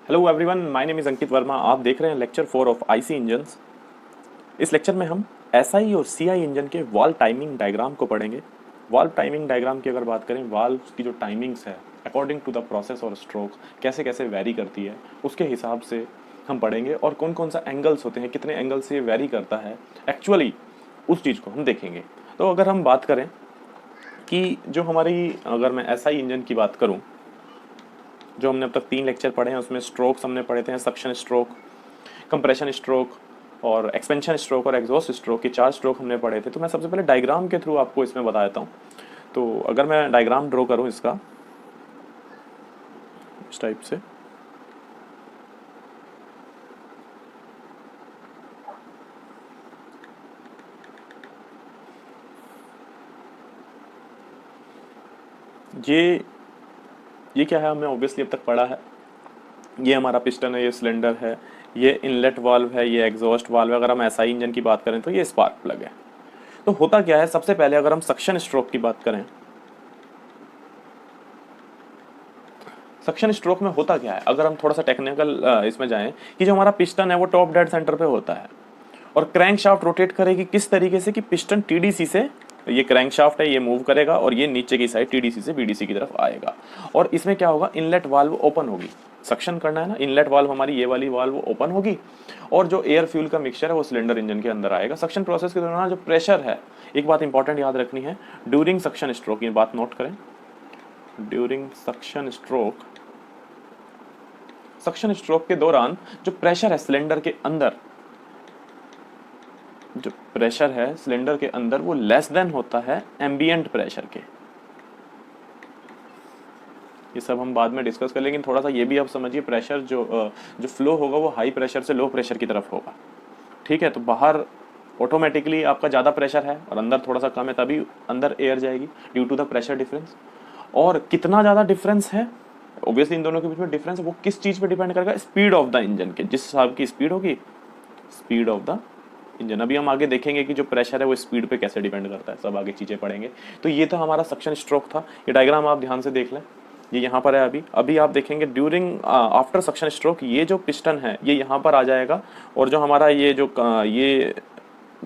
Hello everyone, my name is Ankit Verma. आप देख रहे हैं लेक्चर 4 ऑफ आईसी इंजन्स। इस लेक्चर में हम एसआई और सीआई इंजन के वाल्व टाइमिंग डायग्राम को पढ़ेंगे। वाल्व टाइमिंग डायग्राम की अगर बात करें, वाल्व की जो टाइमिंग्स है अकॉर्डिंग टू द प्रोसेस और स्ट्रोक कैसे कैसे वेरी करती है, उसके हिसाब से हम पढ़ेंगे। और कौन कौन सा एंगल्स होते हैं, कितने एंगल से ये वेरी करता है एक्चुअली, उस चीज़ को हम देखेंगे। तो अगर हम बात करें कि जो हमारी, अगर मैं एसआई इंजन की बात करूँ, जो हमने अब तक 3 लेक्चर पढ़े हैं उसमें स्ट्रोक्स हमने पढ़े थे, सक्शन स्ट्रोक, कंप्रेशन स्ट्रोक और एक्सपेंशन स्ट्रोक और एग्जॉस्ट स्ट्रोक के 4 स्ट्रोक हमने पढ़े थे। तो मैं सबसे पहले डायग्राम के थ्रू आपको इसमें बता देता हूँ। तो अगर मैं डायग्राम ड्रॉ करूँ इसका इस टाइप से, ये क्या है, हमने ऑब्वियसली अब तक पढ़ा है। ये हमारा पिस्टन है, ये सिलेंडर है, ये इनलेट वाल्व है, ये एग्जॉस्ट वाल्व है। अगर हम एसआई इंजन की बात करें तो ये स्पार्क प्लग है। तो होता क्या है, सबसे पहले अगर हम सक्शन स्ट्रोक की बात करें, सक्शन स्ट्रोक में होता क्या है, अगर हम थोड़ा सा टेक्निकल इसमें जाएं, कि जो हमारा पिस्टन है वो टॉप डेड सेंटर पे होता है और क्रैंक शाफ्ट रोटेट करेगी किस तरीके से कि पिस्टन टीडीसी से, ये क्रैंक शाफ्ट है, ये मूव करेगा और ये नीचे की साइड टीडीसी से बीडीसी की तरफ आएगा। और इसमें क्या होगा, इनलेट वाल्व ओपन होगी, सक्शन करना है ना, इनलेट वाल्व हमारी ये वाली वाल्व ओपन होगी और जो एयर फ्यूल का मिक्सचर है वो सिलेंडर इंजन के अंदर आएगा। सक्शन प्रोसेस के दौरान जो प्रेशर है, एक बात इंपॉर्टेंट याद रखनी है, ड्यूरिंग सक्शन स्ट्रोक, ये बात नोट करें, during suction stroke, suction stroke के दौरान जो प्रेशर है सिलेंडर के अंदर, जो प्रेशर है सिलेंडर के अंदर वो लेस देन होता है एम्बिएंट प्रेशर के। ये सब हम बाद में डिस्कस कर, लेकिन थोड़ा सा ये भी आप समझिए, प्रेशर जो फ्लो होगा वो हाई प्रेशर से लो प्रेशर की तरफ होगा। ठीक है, तो बाहर ऑटोमेटिकली आपका ज़्यादा प्रेशर है और अंदर थोड़ा सा कम है, तभी अंदर एयर जाएगी due to the pressure difference. और कितना ज़्यादा डिफरेंस है, ऑब्वियसली इन दोनों के बीच में डिफरेंस है, वो किस चीज़ पे डिपेंड करेगा, स्पीड ऑफ द इंजन के, जिस हिसाब की स्पीड होगी, स्पीड ऑफ द इंजन। अभी हम आगे देखेंगे कि जो प्रेशर है वो स्पीड पे कैसे डिपेंड करता है, सब आगे चीज़ें पढ़ेंगे। तो ये था हमारा सक्शन स्ट्रोक था। ये डायग्राम आप ध्यान से देख लें, ये यहाँ पर है। अभी आप देखेंगे ड्यूरिंग आफ्टर सक्शन स्ट्रोक ये जो पिस्टन है ये यहाँ पर आ जाएगा और जो हमारा ये जो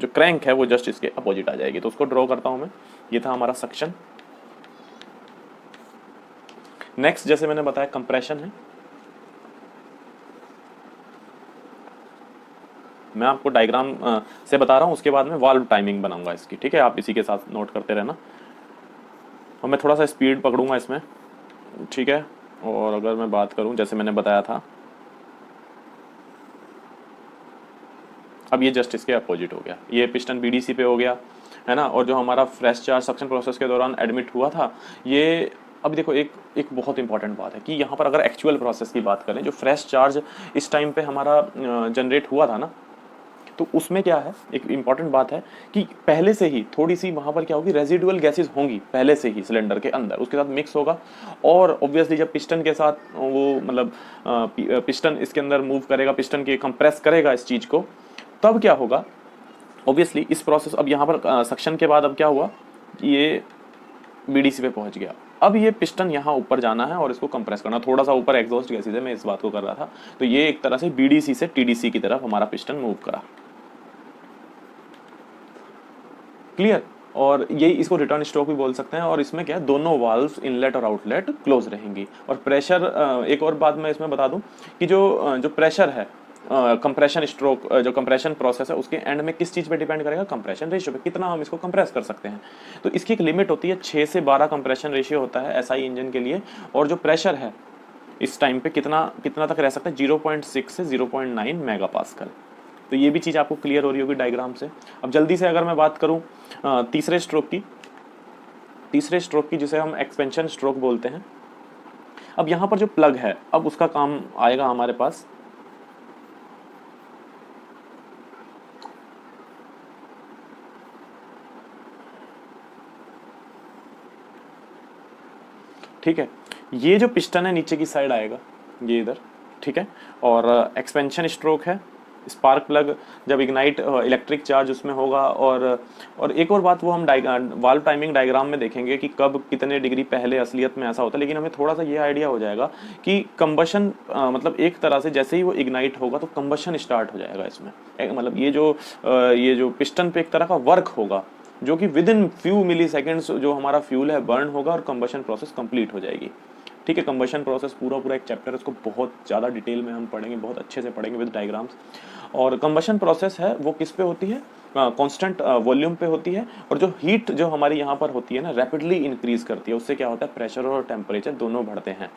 क्रैंक है वो जस्ट इसके अपोजिट आ जाएगी। तो उसको ड्रॉ करता हूँ मैं। ये था हमारा सक्शन। नेक्स्ट, जैसे मैंने बताया, कंप्रेशन है। मैं आपको डायग्राम से बता रहा हूँ, उसके बाद में वाल्व टाइमिंग बनाऊंगा इसकी। ठीक है, आप इसी के साथ नोट करते रहना और मैं थोड़ा सा स्पीड पकड़ूंगा इसमें। ठीक है, और अगर मैं बात करूं, जैसे मैंने बताया था, अब ये जस्ट इसके अपोजिट हो गया, ये पिस्टन बीडीसी पे हो गया, है ना। और जो हमारा फ्रेश चार्ज सक्शन प्रोसेस के दौरान एडमिट हुआ था, ये अभी देखो, एक बहुत इंपॉर्टेंट बात है कि यहाँ पर अगर एक्चुअल प्रोसेस की बात करें, जो फ्रेश चार्ज इस टाइम पे हमारा जनरेट हुआ था ना, तो उसमें क्या है, एक इंपॉर्टेंट बात है कि पहले से ही थोड़ी सी वहाँ पर क्या होगी, रेजिडुअल गैसेस होंगी पहले से ही सिलेंडर के अंदर, उसके साथ मिक्स होगा। और ऑब्वियसली जब पिस्टन के साथ वो मतलब पिस्टन इसके अंदर मूव करेगा, पिस्टन के कंप्रेस करेगा इस चीज़ को, तब क्या होगा, ऑब्वियसली इस प्रोसेस, अब यहाँ पर सक्शन के बाद अब क्या हुआ, ये बीडीसी पे पहुंच गया। अब ये पिस्टन यहाँ ऊपर जाना है और इसको कंप्रेस करना, थोड़ा सा ऊपर एग्जॉस्ट गैसेस है, मैं इस बात को कर रहा था। तो ये एक तरह से बीडीसी से टीडीसी की तरफ हमारा पिस्टन मूव करा। क्लियर। और ये इसको रिटर्न स्ट्रोक भी बोल सकते हैं। और इसमें क्या है, दोनों वाल्व्स इनलेट और आउटलेट क्लोज रहेंगी। और प्रेशर, एक और बात मैं इसमें बता दूं कि जो प्रेशर है, कंप्रेशन स्ट्रोक, जो कंप्रेशन प्रोसेस है, उसके एंड में किस चीज़ पे डिपेंड करेगा, कंप्रेशन रेशियो पे, कितना हम इसको कंप्रेस कर सकते हैं। तो इसकी एक लिमिट होती है, 6 से 12 कंप्रेशन रेशियो होता है एसआई इंजन के लिए। और जो प्रेशर है इस टाइम पे कितना कितना तक रह सकता है, 0.6 से 0.9 मेगा पास्कल। तो ये भी चीज़ आपको क्लियर हो रही होगी डायग्राम से। अब जल्दी से अगर मैं बात करूं तीसरे स्ट्रोक की, जिसे हम एक्सपेंशन स्ट्रोक बोलते हैं। अब यहाँ पर जो प्लग है, अब उसका काम आएगा हमारे पास। ठीक है, ये जो पिस्टन है नीचे की साइड आएगा, ये इधर। ठीक है, और एक्सपेंशन स्ट्रोक है, स्पार्क प्लग जब इग्नाइट इलेक्ट्रिक चार्ज उसमें होगा। और एक और बात वो हम वाल्व टाइमिंग डायग्राम में देखेंगे कि कब कितने डिग्री पहले असलियत में ऐसा होता है, लेकिन हमें थोड़ा सा ये आइडिया हो जाएगा कि कंबशन मतलब एक तरह से जैसे ही वो इग्नाइट होगा तो कंबशन स्टार्ट हो जाएगा इसमें। मतलब ये जो पिस्टन पे एक तरह का वर्क होगा जो कि within few milliseconds जो हमारा फ्यूल है बर्न होगा और कंबशन प्रोसेस कंप्लीट हो जाएगी। ठीक है, कंबशन प्रोसेस पूरा एक चैप्टर है, इसको बहुत ज़्यादा डिटेल में हम पढ़ेंगे, बहुत अच्छे से पढ़ेंगे विद डायग्राम्स। और कंबशन प्रोसेस है वो किस पे होती है, कांस्टेंट वॉल्यूम पे होती है, और जो हीट जो हमारी यहाँ पर होती है ना रैपिडली इंक्रीज करती है, उससे क्या होता है प्रेशर और टेम्परेचर दोनों बढ़ते हैं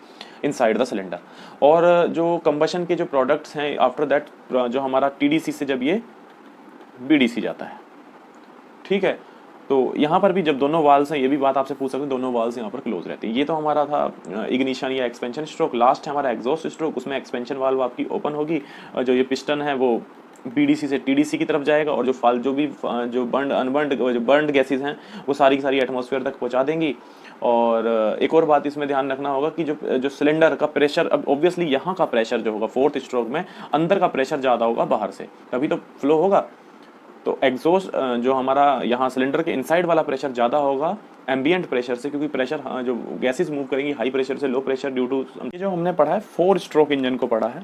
इनसाइड द सिलेंडर। और जो कंबशन के जो प्रोडक्ट्स हैं आफ्टर दैट जो हमारा टीडीसी से जब ये बीडीसी जाता है, ठीक है, तो यहाँ पर भी जब दोनों वाल्व्स हैं, ये भी बात आपसे पूछ सकते हैं, दोनों वाल्व्स यहाँ पर क्लोज रहती है। ये तो हमारा था इग्निशन या एक्सपेंशन स्ट्रोक। लास्ट है हमारा एग्जॉस्ट स्ट्रोक, उसमें एक्सपेंशन वाल्व आपकी ओपन होगी, जो ये पिस्टन है वो बीडीसी से टीडीसी की तरफ जाएगा, और जो बर्न्ड गैसेज हैं वो सारी एटमॉस्फेयर तक पहुँचा देंगी। और एक और बात इसमें ध्यान रखना होगा कि जो सिलेंडर का प्रेशर, अब ऑब्वियसली यहाँ का प्रेशर जो होगा फोर्थ स्ट्रोक में अंदर का प्रेशर ज़्यादा होगा बाहर से, तभी तो फ्लो होगा। तो एग्जॉस्ट जो हमारा यहाँ सिलेंडर के इनसाइड वाला प्रेशर ज़्यादा होगा एम्बिएंट प्रेशर से, क्योंकि प्रेशर जो गैसेस मूव करेंगी हाई प्रेशर से लो प्रेशर ड्यू टू ये जो हमने पढ़ा है 4 स्ट्रोक इंजन को पढ़ा है,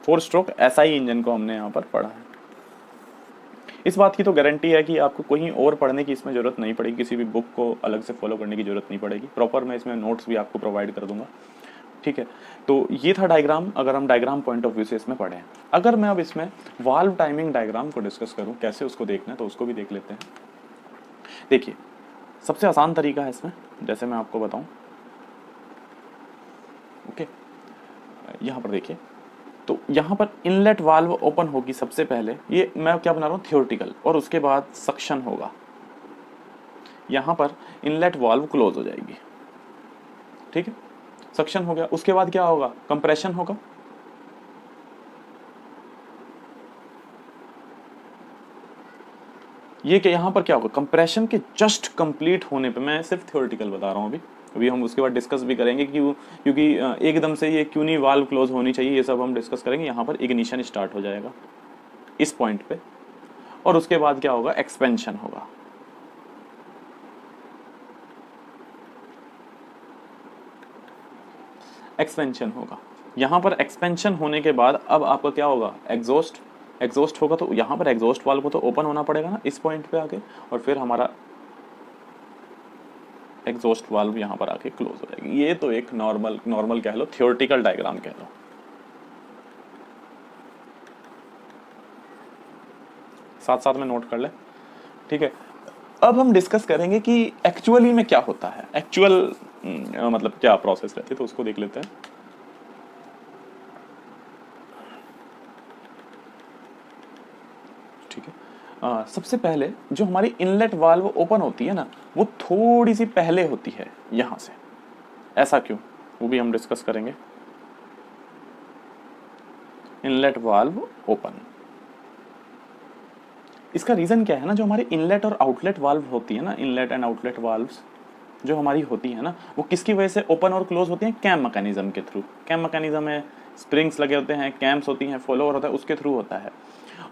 4 स्ट्रोक एसआई इंजन को हमने यहाँ पर पढ़ा है। इस बात की तो गारंटी है कि आपको कहीं और पढ़ने की इसमें ज़रूरत नहीं पड़ेगी, किसी भी बुक को अलग से फॉलो करने की ज़रूरत नहीं पड़ेगी, प्रॉपर मैं इसमें नोट्स भी आपको प्रोवाइड कर दूंगा। ठीक है, तो ये था डायग्राम, अगर हम डायग्राम पॉइंट ऑफ व्यू से इसमें पढ़ें। अगर मैं अब इसमें वाल्व टाइमिंग डायग्राम को डिस्कस करूं कैसे उसको देखना है, तो उसको भी देख लेते हैं। देखिए, सबसे आसान तरीका है इसमें, जैसे मैं आपको बताऊं, ओके, यहाँ पर देखिए, तो यहाँ पर इनलेट वाल्व ओपन होगी सबसे पहले, ये मैं क्या बना रहा हूँ थियोरेटिकल, और उसके बाद सक्शन होगा, यहाँ पर इनलेट वाल्व क्लोज हो जाएगी। ठीक है, सक्शन हो गया, उसके बाद क्या होगा, कंप्रेशन होगा, ये कि यहाँ पर क्या होगा, कंप्रेशन के जस्ट कंप्लीट होने पे, मैं सिर्फ थ्योरेटिकल बता रहा हूँ अभी हम उसके बाद डिस्कस भी करेंगे क्योंकि एकदम से ये क्यों नहीं वाल्व क्लोज होनी चाहिए, ये सब हम डिस्कस करेंगे। यहाँ पर इग्निशन स्टार्ट हो जाएगा इस पॉइंट पे, और उसके बाद क्या होगा, एक्सपेंशन होगा। एक्सपेंशन होगा, यहाँ पर एक्सपेंशन होने के बाद अब आपका क्या होगा, एग्जॉस्ट होगा, तो यहाँ पर एग्जॉस्ट वाल्व को तो ओपन होना पड़ेगा ना इस पॉइंट पे आके, और फिर हमारा एग्जॉस्ट वाल्व यहाँ पर आके क्लोज हो जाएगी। ये तो एक नॉर्मल कह लो, थियोरेटिकल डायग्राम कह लो। साथ साथ में नोट कर ले, ठीक है। अब हम डिस्कस करेंगे कि एक्चुअली में क्या होता है, एक्चुअल मतलब क्या प्रोसेस रहती है, तो उसको देख लेते हैं। ठीक है, सबसे पहले जो हमारी इनलेट वाल्व ओपन होती है ना, वो थोड़ी सी पहले होती है यहां से। ऐसा क्यों, वो भी हम डिस्कस करेंगे। इनलेट वाल्व ओपन, इसका रीजन क्या है ना, जो हमारी इनलेट और आउटलेट वाल्व होती है ना, इनलेट एंड आउटलेट वाल्व्स जो हमारी होती है ना, वो किसकी वजह से ओपन और क्लोज होती हैं, कैम मैकेनिज्म के थ्रू। कैम मैकेनिज्म है, स्प्रिंग्स लगे होते हैं, कैम्स होती हैं, फॉलोअर होता है, उसके थ्रू होता है।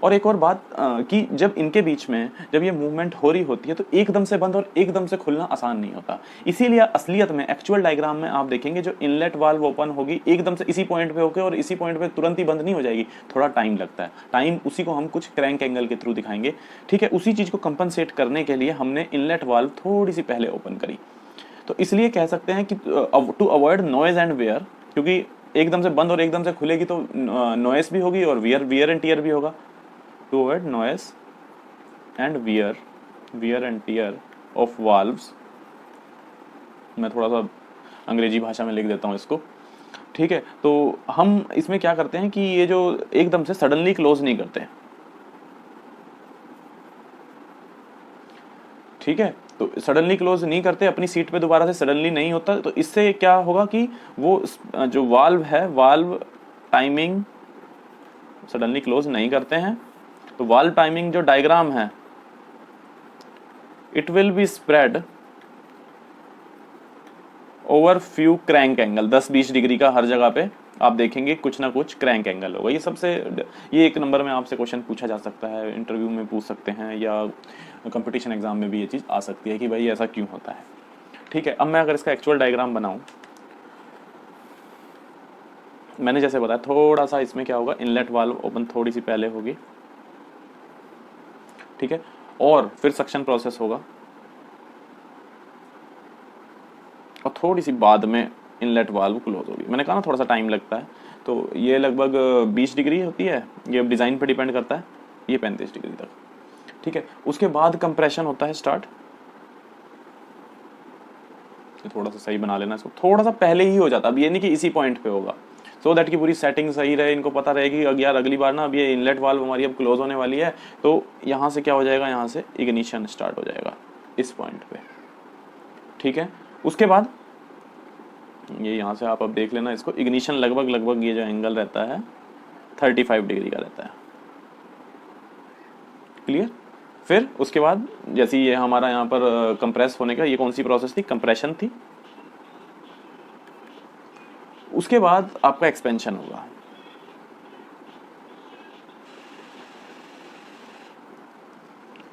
और एक और बात कि जब इनके बीच में जब ये मूवमेंट हो रही होती है तो एकदम से बंद और एकदम से खुलना आसान नहीं होता। इसीलिए असलियत में एक्चुअल डायग्राम में आप देखेंगे जो इनलेट वाल्व ओपन होगी एकदम से इसी पॉइंट पे होकर और इसी पॉइंट पे तुरंत ही बंद नहीं हो जाएगी, थोड़ा टाइम लगता है। टाइम उसी को हम कुछ क्रैंक एंगल के थ्रू दिखाएंगे। ठीक है, उसी चीज को कंपनसेट करने के लिए हमने इनलेट वाल्व थोड़ी सी पहले ओपन करी। तो इसलिए कह सकते हैं कि to avoid noise and wear, क्योंकि एकदम से बंद और एकदम से खुलेगी तो नॉइस भी होगी और वियर एंड टीयर भी होगा। To avoid noise and wear and tear of valves, मैं थोड़ा सा अंग्रेजी भाषा में लिख देता हूँ इसको। ठीक है, तो हम इसमें क्या करते हैं कि ये जो एकदम से सडनली क्लोज नहीं करते। ठीक है, तो सडनली क्लोज नहीं करते, अपनी सीट पे दोबारा से सडनली नहीं होता। तो इससे क्या होगा कि वो जो वाल्व है, वाल्व टाइमिंग सडनली क्लोज नहीं करते हैं। तो वाल्व टाइमिंग जो डायग्राम है, it will be spread over few crank angle, 10-20 degree का हर जगह पे आप देखेंगे कुछ ना कुछ क्रैंक एंगल होगा। ये एक नंबर में आपसे क्वेश्चन पूछा जा सकता है, इंटरव्यू में पूछ सकते हैं या कंपटीशन एग्जाम में भी ये चीज़ आ सकती है कि भाई ऐसा क्यों होता है। ठीक है, अब मैं अगर इसका एक्चुअल डायग्राम बनाऊं, मैंने जैसे बताया थोड़ा सा इसमें क्या होगा, इनलेट वाल्व ओपन थोड़ी सी पहले होगी, ठीक है, और फिर सक्शन प्रोसेस होगा और थोड़ी सी बाद में इनलेट वाल्व क्लोज होगी। मैंने कहा ना थोड़ा सा टाइम लगता है, तो ये लगभग 20 डिग्री होती है, ये डिज़ाइन पे डिपेंड करता है, ये 35 डिग्री तक। ठीक है, उसके बाद कंप्रेशन होता है स्टार्ट। थोड़ा सा सही बना लेना इसको, थोड़ा सा पहले ही हो जाता, अब ये नहीं कि इसी पॉइंट पे होगा, सो दैट की पूरी सेटिंग सही रहे, इनको पता रहे कि यार अगली बार ना अब ये इनलेट वाल्व हमारी अब क्लोज होने वाली है, तो यहाँ से क्या हो जाएगा, यहाँ से इग्निशन स्टार्ट हो जाएगा इस पॉइंट पे। ठीक है, उसके बाद ये यहाँ से आप अब देख लेना इसको, इग्निशन लगभग ये जो एंगल रहता है 35 डिग्री का रहता है। क्लियर। फिर उसके बाद जैसे ये हमारा यहाँ पर कंप्रेस होने का, ये कौन सी प्रोसेस थी, कंप्रेशन थी। उसके बाद आपका एक्सपेंशन होगा।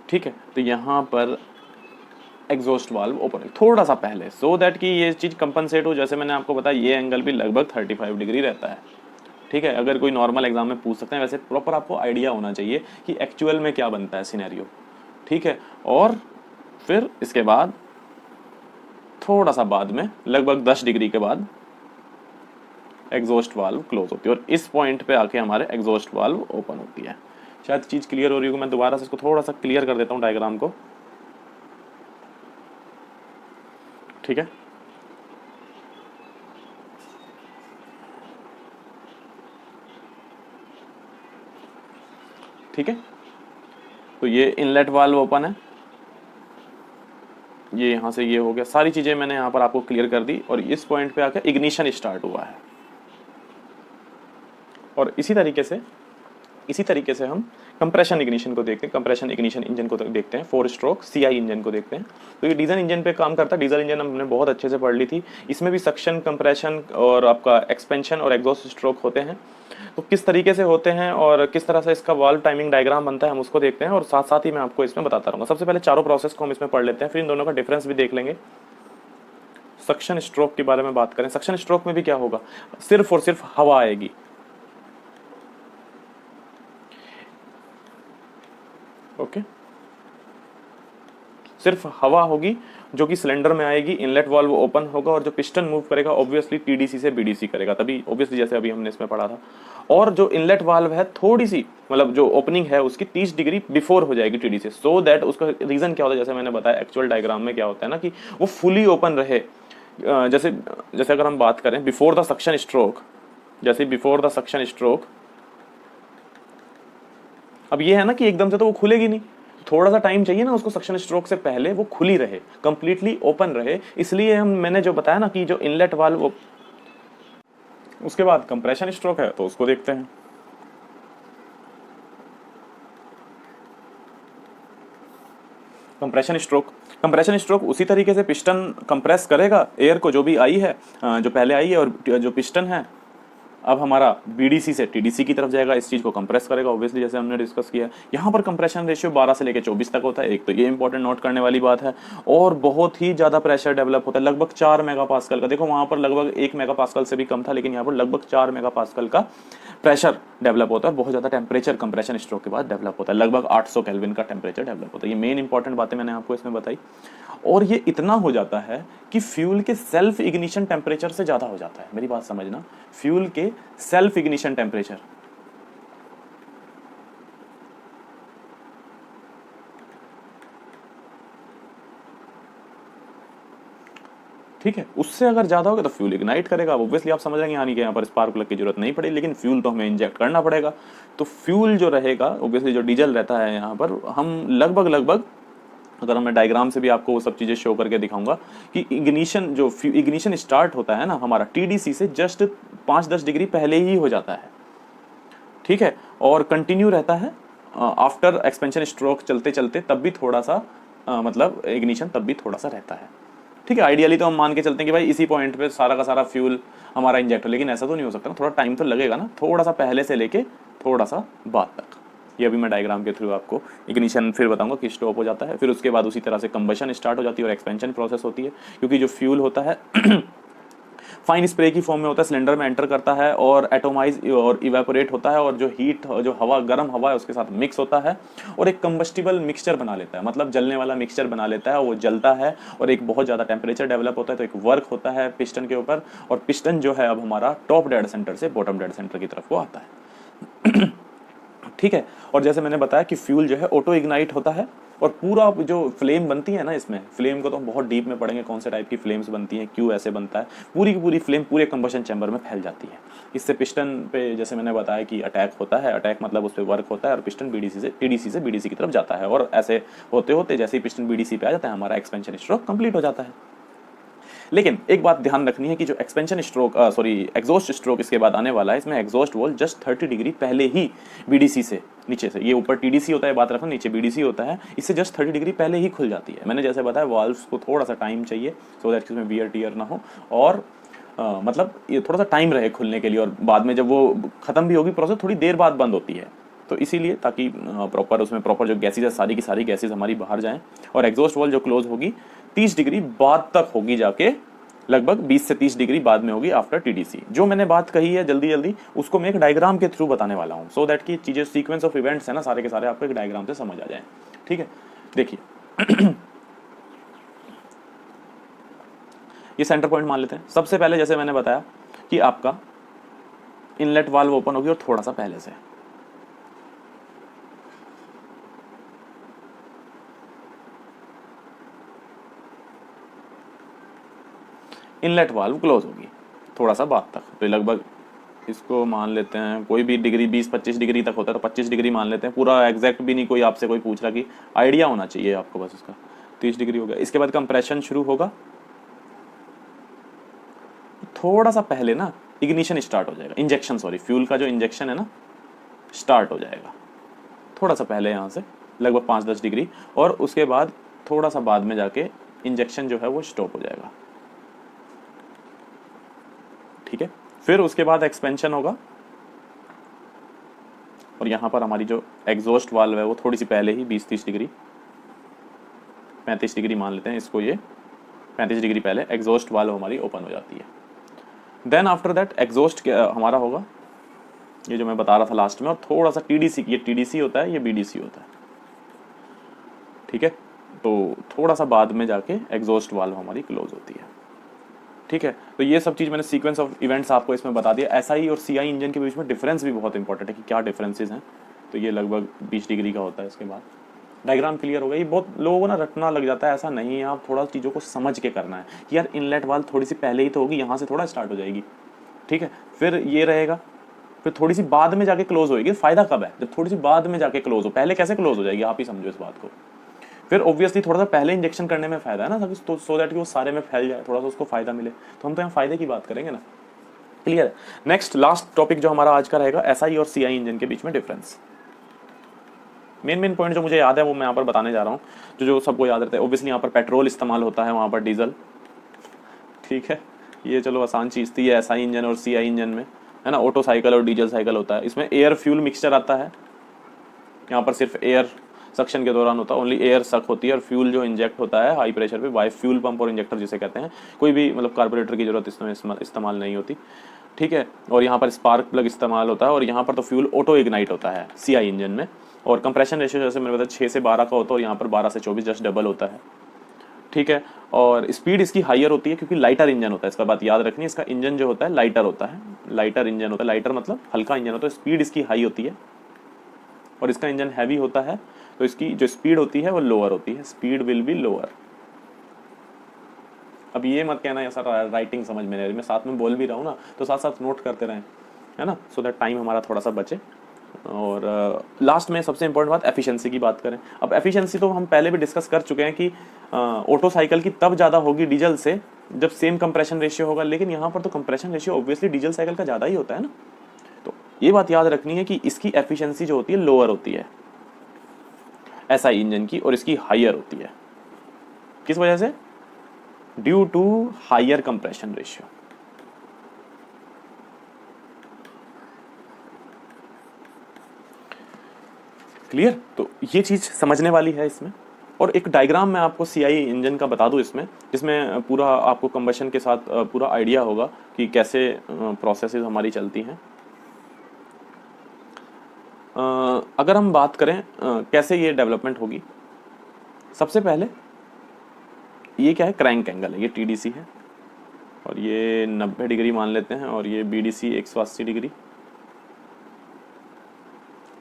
ठीक है, तो यहाँ पर एग्जॉस्ट वाल्व ओपन है थोड़ा सा पहले, सो दैट कि ये चीज़ कंपनसेट हो। जैसे मैंने आपको बताया ये एंगल भी लगभग 35 डिग्री रहता है। ठीक है, अगर कोई नॉर्मल एग्जाम में पूछ सकते हैं, वैसे प्रॉपर आपको आइडिया होना चाहिए कि एक्चुअल में क्या बनता है सिनेरियो। ठीक है, और फिर इसके बाद थोड़ा सा बाद में लगभग 10 डिग्री के बाद एग्जॉस्ट वाल्व क्लोज होती है और इस पॉइंट पे आके हमारे एग्जॉस्ट वाल्व ओपन होती है। शायद चीज़ क्लियर हो रही होगी, मैं दोबारा से इसको थोड़ा सा क्लियर कर देता हूँ डायग्राम को। ठीक है, ठीक है, तो ये इनलेट वाल्व ओपन है, ये यहाँ से ये हो गया, सारी चीज़ें मैंने यहाँ पर आपको क्लियर कर दी और इस पॉइंट पे आकर इग्निशन स्टार्ट हुआ है। और इसी तरीके से हम कंप्रेशन इग्निशन को देखते हैं, कंप्रेशन इग्निशन इंजन को देखते हैं, 4 स्ट्रोक सीआई इंजन को देखते हैं। तो ये डीजल इंजन पे काम करता है। डीजल इंजन हमने बहुत अच्छे से पढ़ ली थी, इसमें भी सक्शन, कंप्रेशन और आपका एक्सपेंशन और एग्जॉस्ट स्ट्रोक होते हैं। तो किस तरीके से होते हैं और किस तरह से इसका वाल्व टाइमिंग डायग्राम बनता है हम उसको देखते हैं और साथ साथ ही मैं आपको इसमें बताता रहूँगा। सबसे पहले चारों प्रोसेस को हम इसमें पढ़ लेते हैं, फिर इन दोनों का डिफरेंस भी देख लेंगे। सक्शन स्ट्रोक के बारे में बात करें, सक्शन स्ट्रोक में भी क्या होगा, सिर्फ और सिर्फ हवा आएगी। ओके, सिर्फ हवा होगी जो कि सिलेंडर में आएगी, इनलेट वाल्व ओपन होगा और जो पिस्टन मूव करेगा ऑब्वियसली टीडीसी से बीडीसी करेगा, तभी ऑब्वियसली जैसे अभी हमने इसमें पढ़ा था। और जो इनलेट वाल्व है थोड़ी सी मतलब जो ओपनिंग है उसकी 30 डिग्री बिफोर हो जाएगी टीडी से, सो दैट उसका रीजन क्या होता है, जैसे मैंने बताया एक्चुअल डायग्राम में क्या होता है ना कि वो फुली ओपन रहे। जैसे जैसे अगर हम बात करें बिफोर द सक्शन स्ट्रोक, जैसे बिफोर द सक्शन स्ट्रोक, अब ये है ना कि एकदम से तो वो खुलेगी नहीं, थोड़ा सा टाइम चाहिए ना उसको, सक्शन स्ट्रोक से पहले वो खुली रहे, कंप्लीटली ओपन रहे। इसलिए मैंने जो बताया ना कि जो इनलेट वाल्व, उसके बाद कंप्रेशन स्ट्रोक है तो उसको देखते हैं। कंप्रेशन स्ट्रोक उसी तरीके से पिस्टन कंप्रेस करेगा एयर को जो भी आई है, जो पहले आई है, और जो पिस्टन है अब हमारा बीडीसी से टीडीसी की तरफ जाएगा, इस चीज़ को कंप्रेस करेगा ऑब्वियसली, जैसे हमने डिस्कस किया। यहाँ पर कंप्रेशन रेशियो 12 से लेकर 24 तक होता है, एक तो ये इंपॉर्टेंट नोट करने वाली बात है। और बहुत ही ज़्यादा प्रेशर डेवलप होता है, लगभग 4 मेगापास्कल का। देखो वहाँ पर लगभग 1 मेगापास्कल से भी कम था, लेकिन यहाँ पर लगभग 4 मेगापास्कल का प्रेशर डेवलप होता है। बहुत ज़्यादा टेम्परेचर कंप्रेशन स्ट्रोक के बाद डेवलप होता है, लगभग 800 केल्विन का टेम्परेचर डेवलप होता है। ये मेन इंपॉर्टेंट बातें मैंने आपको इसमें बताई। और ये इतना हो जाता है कि फ्यूल के सेल्फ इग्निशन टेम्परेचर से ज़्यादा हो जाता है। मेरी बात समझना, फ्यूल के सेल्फ इग्निशन टेम्परेचर, ठीक है, उससे अगर ज़्यादा होगा तो फ्यूल इग्नाइट करेगा। ऑब्वियसली आप समझ लेंगे, यानी कि यहाँ पर स्पार्क प्लग की जरूरत नहीं पड़ेगी, लेकिन फ्यूल तो हमें इंजेक्ट करना पड़ेगा। तो फ्यूल जो रहेगा ऑब्वियसली जो डीजल रहता है यहाँ पर, हम लगभग अगर मैं डायग्राम से भी आपको वो सब चीज़ें शो करके दिखाऊंगा कि इग्निशन स्टार्ट होता है ना हमारा टीडीसी से जस्ट 5-10 डिग्री पहले ही हो जाता है। ठीक है, और कंटिन्यू रहता है आफ्टर एक्सपेंशन स्ट्रोक चलते चलते, तब भी थोड़ा सा मतलब इग्निशन तब भी थोड़ा सा रहता है। ठीक है, आइडियली तो हम मान के चलते हैं कि भाई इसी पॉइंट पे सारा का सारा फ्यूल हमारा इंजेक्ट हो, लेकिन ऐसा तो नहीं हो सकता ना, थोड़ा टाइम तो लगेगा ना, थोड़ा सा पहले से लेके थोड़ा सा बाद तक। ये अभी मैं डायग्राम के थ्रू आपको इग्निशन फिर बताऊंगा कि स्टॉप हो जाता है, फिर उसके बाद उसी तरह से कंबशन स्टार्ट हो जाती है और एक्सपेंशन प्रोसेस होती है, क्योंकि जो फ्यूल होता है फाइन स्प्रे की फॉर्म में होता है, सिलेंडर में एंटर करता है और एटोमाइज और इवेपोरेट होता है, और जो हीट, जो हवा, गर्म हवा है उसके साथ मिक्स होता है और एक कंबस्टिबल मिक्सचर बना लेता है, मतलब जलने वाला मिक्सचर बना लेता है, वो जलता है और एक बहुत ज़्यादा टेम्परेचर डेवलप होता है, तो एक वर्क होता है पिस्टन के ऊपर, और पिस्टन जो है अब हमारा टॉप डेड सेंटर से बॉटम डेड सेंटर की तरफ को आता है। ठीक है, और जैसे मैंने बताया कि फ्यूल जो है ऑटो इग्नाइट होता है, और पूरा जो फ्लेम बनती है ना, इसमें फ्लेम को तो हम बहुत डीप में पढ़ेंगे, कौन से टाइप की फ्लेम्स बनती हैं, क्यों ऐसे बनता है, पूरी की पूरी फ्लेम पूरे कंबशन चैम्बर में फैल जाती है। इससे पिस्टन पे जैसे मैंने बताया कि अटैक होता है, अटैक मतलब उस पर वर्क होता है, और पिस्टन टीडीसी से बीडीसी की तरफ जाता है, और ऐसे होते होते जैसे ही पिस्टन बीडीसी पे आ जाता है, हमारा एक्सपेंशन स्ट्रोक कंप्लीट हो जाता है। लेकिन एक बात ध्यान रखनी है कि जो एक्सपेंशन स्ट्रोक एग्जॉस्ट स्ट्रोक इसके बाद आने वाला है, इसमें एग्जॉस्ट वॉल्व जस्ट 30 डिग्री पहले ही बीडीसी से, नीचे से, ये ऊपर टीडीसी होता है, बात रखना, नीचे बीडीसी होता है, इससे जस्ट 30 डिग्री पहले ही खुल जाती है। मैंने जैसे बताया वाल्व्स को थोड़ा सा टाइम चाहिए, सो दैट इसमें वियर टीयर ना हो, और मतलब ये थोड़ा सा टाइम रहे खुलने के लिए, और बाद में जब वो खत्म भी होगी प्रोसेस, थोड़ी देर बाद बंद होती है, तो इसीलिए ताकि प्रॉपर उसमें प्रॉपर जो गैसेज है, सारी की सारी गैसेज हमारी बाहर जाएं, और एग्जॉस्ट वॉल्व जो क्लोज होगी 30 डिग्री बाद तक होगी, जाके लगभग 20 से 30 डिग्री बाद में होगी आफ्टर टीडीसी। जो मैंने बात कही है जल्दी जल्दी उसको मैं एक डायग्राम के थ्रू बताने वाला हूँ, सो दैट कि चीजें, सीक्वेंस ऑफ इवेंट्स है ना, सारे के सारे आपको एक डायग्राम से समझ आ जाए। ठीक है, देखिए ये सेंटर पॉइंट मान लेते हैं। सबसे पहले जैसे मैंने बताया कि आपका इनलेट वाल्व ओपन होगी, और थोड़ा सा पहले से इनलेट वाल्व क्लोज होगी थोड़ा सा बाद तक, तो लगभग इसको मान लेते हैं, कोई भी डिग्री 20-25 डिग्री तक होता है, तो 25 डिग्री मान लेते हैं, पूरा एग्जैक्ट भी नहीं, कोई आपसे कोई पूछ रहा कि आइडिया होना चाहिए आपको बस उसका। 30 डिग्री हो गया, इसके बाद कंप्रेशन शुरू होगा, थोड़ा सा पहले ना इग्निशन स्टार्ट हो जाएगा, इंजेक्शन, सॉरी, फ्यूल का जो इंजेक्शन है ना स्टार्ट हो जाएगा थोड़ा सा पहले यहाँ से, लगभग 5-10 डिग्री, और उसके बाद थोड़ा सा बाद में जाके इंजेक्शन जो है वो स्टॉप हो जाएगा। ठीक है, फिर उसके बाद एक्सपेंशन होगा, और यहां पर हमारी जो एग्जॉस्ट वाल्व है वो थोड़ी सी पहले ही 20-30 डिग्री, 35 डिग्री मान लेते हैं इसको, ये 35 डिग्री पहले एग्जॉस्ट वाल्व हमारी ओपन हो जाती है। देन आफ्टर दैट एग्जॉस्ट हमारा होगा, ये जो मैं बता रहा था लास्ट में, और थोड़ा सा टीडीसी, ये टीडीसी होता है, ये बीडीसी होता है। ठीक है, तो थोड़ा सा बाद में जाके एग्जॉस्ट वाल्व हमारी क्लोज होती है। ठीक है, तो ये सब चीज़ मैंने सीक्वेंस ऑफ इवेंट्स आपको इसमें बता दिया। एसआई और सीआई इंजन के बीच में डिफरेंस भी बहुत इंपॉर्टेंट है कि क्या डिफरेंसेस हैं, तो ये लगभग 20 डिग्री का होता है। इसके बाद डायग्राम क्लियर हो गया। ये बहुत लोगों को ना रटना लग जाता है, ऐसा नहीं है, आप थोड़ा चीज़ों को समझ के करना है कि यार इनलेट वाल्व थोड़ी सी पहले ही तो होगी, यहाँ से थोड़ा स्टार्ट हो जाएगी। ठीक है, फिर ये रहेगा, फिर थोड़ी सी बाद में जाके क्लोज होएगी। फ़ायदा कब है, जब थोड़ी सी बाद में जाके क्लोज हो, पहले कैसे क्लोज हो जाएगी आप ही समझो इस बात को। फिर ऑब्वियसली थोड़ा सा पहले इंजेक्शन करने में फायदा है ना, तो सो दैट कि वो सारे में फैल जाए, थोड़ा सा उसको फायदा मिले, तो हम तो यहाँ फायदे की बात करेंगे ना। क्लियर है। नेक्स्ट लास्ट टॉपिक जो हमारा आज का रहेगा, एसआई और सीआई इंजन के बीच में डिफरेंस। मेन पॉइंट जो मुझे याद है वो मैं यहाँ पर बताने जा रहा हूँ, जो सबको याद रहता है। ऑब्वियसली यहाँ पर पेट्रोल इस्तेमाल होता है, वहाँ पर डीजल। ठीक है, ये चलो आसान चीज़ थी एसआई इंजन और सीआई इंजन में, है ना। ऑटो साइकिल और डीजल साइकिल होता है, इसमें एयर फ्यूल मिक्सचर आता है। यहाँ पर सिर्फ एयर सक्शन के दौरान होता है, ओनली एयर सक होती है, और फ्यूल जो इंजेक्ट होता है हाई प्रेशर पे बाय फ्यूल पंप और इंजेक्टर जिसे कहते हैं। कोई भी मतलब कार्बोरेटर की जरूरत इसमें इस्तेमाल नहीं होती। ठीक है, और यहाँ पर स्पार्क प्लग इस्तेमाल होता है, और यहाँ पर तो फ्यूल ऑटो इग्नाइट होता है सीआई इंजन में। और कंप्रेशन रेशियो जैसे मैंने बताया 6 से 12 का होता है, और यहाँ पर 12 से 24 जस्ट डबल होता है। ठीक है, और स्पीड इसकी हायर होती है क्योंकि लाइटर इंजन होता है। इसका बात याद रखनी है, इसका इंजन जो होता है लाइटर होता है, लाइटर इंजन होता है। लाइटर मतलब हल्का इंजन होता है, स्पीड इसकी हाई होती है। और इसका इंजन हैवी होता है, तो इसकी जो स्पीड होती है वो लोअर होती है, स्पीड विल बी लोअर। अब ये मत कहना ऐसा राइटिंग समझ में नहीं आ रही, मैं साथ में बोल भी रहा हूँ ना, तो साथ साथ नोट करते रहें, है ना, सो दैट टाइम हमारा थोड़ा सा बचे। और लास्ट में सबसे इंपॉर्टेंट बात एफिशिएंसी की बात करें। अब एफिशिएंसी तो हम पहले भी डिस्कस कर चुके हैं कि ऑटो साइकिल की तब ज़्यादा होगी डीजल से जब सेम कंप्रेशन रेशियो होगा, लेकिन यहाँ पर तो compression ratio obviously diesel cycle का ज़्यादा ही होता है ना। तो ये बात याद रखनी है कि इसकी एफिशिएंसी जो होती है लोअर होती है एसआई इंजन की, और इसकी हायर होती है। किस वजह से? Due to higher compression ratio. Clear? तो ये चीज समझने वाली है इसमें। और एक डायग्राम मैं आपको सीआई इंजन का बता दूं इसमें, जिसमें पूरा आपको कंबशन के साथ पूरा आइडिया होगा कि कैसे प्रोसेसेस हमारी चलती हैं। अगर हम बात करें कैसे ये डेवलपमेंट होगी, सबसे पहले ये क्या है, क्रैंक एंगल है, ये टीडीसी है और ये 90 डिग्री मान लेते हैं और ये बीडीसी 180 डिग्री।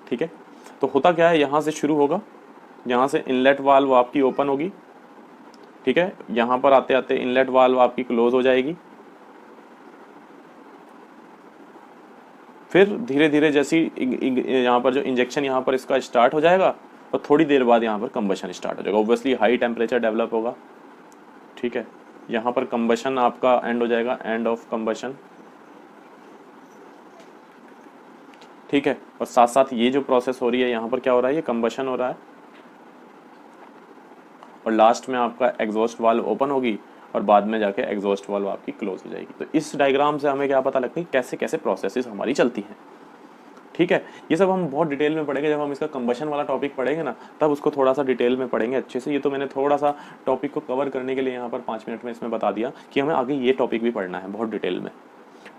ठीक है, तो होता क्या है, यहां से शुरू होगा, यहां से इनलेट वाल्व आपकी ओपन होगी। ठीक है, यहां पर आते आते इनलेट वाल्व आपकी क्लोज हो जाएगी। फिर धीरे धीरे जैसी यहाँ पर जो इंजेक्शन यहाँ पर इसका स्टार्ट हो जाएगा और थोड़ी देर बाद यहाँ पर कंबशन स्टार्ट हो जाएगा। ऑब्वियसली हाई टेम्परेचर डेवलप होगा। ठीक है, यहाँ पर कंबशन आपका एंड हो जाएगा, एंड ऑफ कंबशन। ठीक है, और साथ साथ ये जो प्रोसेस हो रही है यहाँ पर क्या हो रहा है, ये कंबशन हो रहा है और लास्ट में आपका एग्जॉस्ट वाल्व ओपन होगी और बाद में जाके एग्जॉस्ट वाल्व आपकी क्लोज हो जाएगी। तो इस डायग्राम से हमें क्या पता लगता है कैसे कैसे प्रोसेसेस हमारी चलती हैं। ठीक है, ये सब हम बहुत डिटेल में पढ़ेंगे, जब हम इसका कंबशन वाला टॉपिक पढ़ेंगे ना तब उसको थोड़ा सा डिटेल में पढ़ेंगे अच्छे से। ये तो मैंने थोड़ा सा टॉपिक को कवर करने के लिए यहाँ पर 5 मिनट में इसमें बता दिया कि हमें आगे ये टॉपिक भी पढ़ना है बहुत डिटेल में।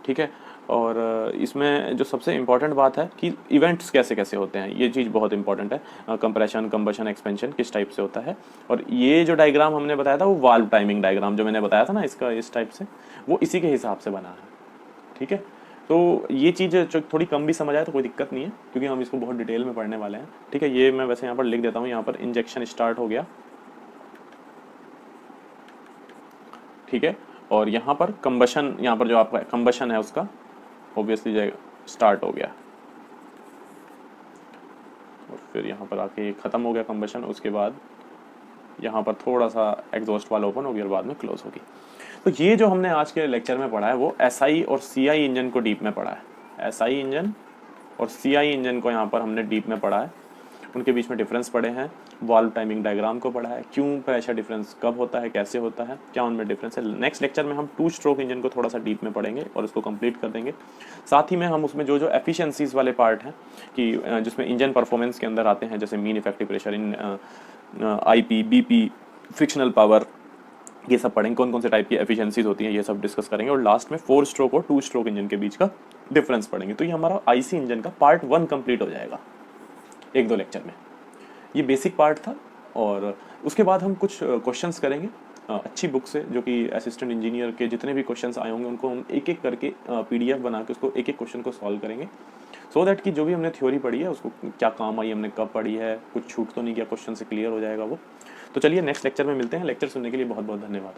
ठीक है, और इसमें जो सबसे इम्पॉर्टेंट बात है कि इवेंट्स कैसे कैसे होते हैं, ये चीज़ बहुत इंपॉर्टेंट है। कंप्रेशन, कंबशन, एक्सपेंशन किस टाइप से होता है। और ये जो डायग्राम हमने बताया था वो वाल्व टाइमिंग डायग्राम जो मैंने बताया था ना इसका, इस टाइप से, वो इसी के हिसाब से बना है। ठीक है, तो ये चीज़ थोड़ी कम भी समझ आए तो कोई दिक्कत नहीं है, क्योंकि हम इसको बहुत डिटेल में पढ़ने वाले हैं। ठीक है, ये मैं वैसे यहाँ पर लिख देता हूँ, यहाँ पर इंजेक्शन स्टार्ट हो गया। ठीक है, और यहाँ पर कंबशन, यहाँ पर जो आपका कंबशन है उसका ऑब्वियसली स्टार्ट हो गया और फिर यहाँ पर आके ख़त्म हो गया कंबशन। उसके बाद यहाँ पर थोड़ा सा एग्जॉस्ट वाला ओपन होगी और बाद में क्लोज होगी। तो ये जो हमने आज के लेक्चर में पढ़ा है वो एसआई और सीआई इंजन को डीप में पढ़ा है। एसआई इंजन और सीआई इंजन को यहाँ पर हमने डीप में पढ़ा है, उनके बीच में डिफरेंस पढ़े हैं, वाल्व टाइमिंग डायग्राम को पढ़ा है, क्यों प्रेशर डिफरेंस कब होता है, कैसे होता है, क्या उनमें डिफरेंस है। नेक्स्ट लेक्चर में हम 2 स्ट्रोक इंजन को थोड़ा सा डीप में पढ़ेंगे और उसको कंप्लीट कर देंगे। साथ ही में हम उसमें जो जो एफिशिएंसीज वाले पार्ट हैं कि जिसमें इंजन परफॉर्मेंस के अंदर आते हैं, जैसे मीन इफेक्टिव प्रेशर, इन आईपी, बीपी, फ्रिक्शनल पावर, ये सब पढ़ेंगे, कौन कौन से टाइप की एफिशिएंसीज होती हैं ये सब डिस्कस करेंगे। और लास्ट में 4 स्ट्रोक और 2 स्ट्रोक इंजन के बीच का डिफरेंस पढ़ेंगे। तो ये हमारा आईसी इंजन का पार्ट 1 कंप्लीट हो जाएगा 1-2 लेक्चर में। ये बेसिक पार्ट था और उसके बाद हम कुछ क्वेश्चंस करेंगे अच्छी बुक से, जो कि असिस्टेंट इंजीनियर के जितने भी क्वेश्चंस आए होंगे उनको हम एक एक करके पीडीएफ बना के उसको एक एक क्वेश्चन को सॉल्व करेंगे, सो दैट कि जो भी हमने थ्योरी पढ़ी है उसको क्या काम आई, हमने कब पढ़ी है, कुछ छूट तो नहीं किया, क्वेश्चन से क्लियर हो जाएगा वो। तो चलिए नेक्स्ट लेक्चर में मिलते हैं। लेक्चर सुनने के लिए बहुत बहुत धन्यवाद।